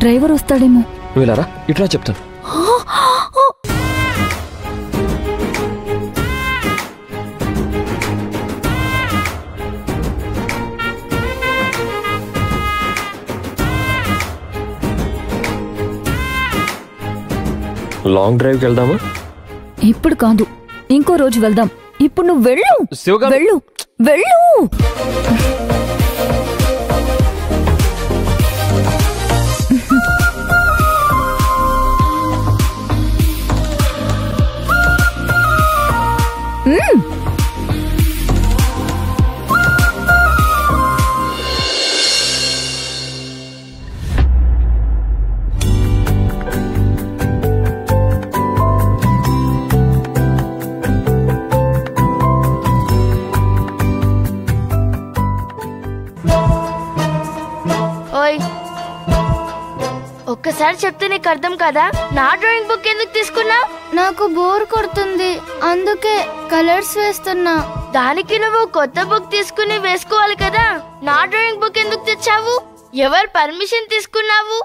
Driver వస్తాడేమో. వెళ్ళారా? ఇట్లా చెప్తాను. లాంగ్ డ్రైవ్కి వెళ్దామా? ఇప్పుడు కాదు, ఇంకో రోజు వెళ్దాం. ఇప్పుడు నువ్వు వెళ్ళు. వెళ్ళు వెళ్ళు. ఒక్కసారి చెప్తే నీకు అర్థం కదా? నా డ్రాయింగ్ బుక్ ఎందుకు తీసుకున్నా? నాకు బోర్ కొడుతుంది, అందుకే కలర్స్ వేస్తున్నా. దానికి నువ్వు కొత్త బుక్ తీసుకుని వేసుకోవాలి కదా. నా డ్రాయింగ్ బుక్ ఎందుకు తెచ్చావు? ఎవరు పర్మిషన్ తీసుకున్నావు?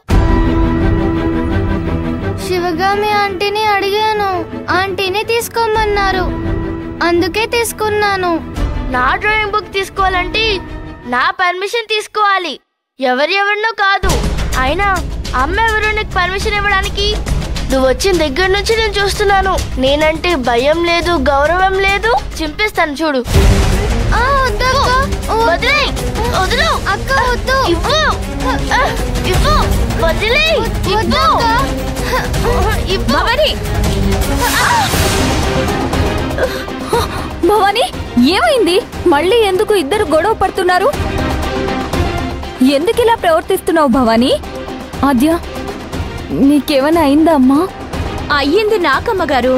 శివగామి ఆంటీని అడిగాను, ఆంటీని తీసుకోమన్నారు, అందుకే తీసుకున్నాను. నా డ్రాయింగ్ బుక్ తీసుకోవాలంటే నా పర్మిషన్ తీసుకోవాలి, ఎవరెవరినో కాదు. అయినా అమ్మ ఎవరు నీకు పర్మిషన్ ఇవ్వడానికి? నువ్వు వచ్చిన దగ్గర నుంచి నేను చూస్తున్నాను, నేనంటే భయం లేదు, గౌరవం లేదు. చింపేస్తాను చూడు. భవానీ, ఏమైంది? మళ్ళీ ఎందుకు ఇద్దరు గొడవ పడుతున్నారు? ఎందుకు ఇలా ప్రవర్తిస్తున్నావు భవానీ? ఆద్య, నీకేమైనా అయిందా అమ్మా? అయ్యింది నాకమ్మగారు.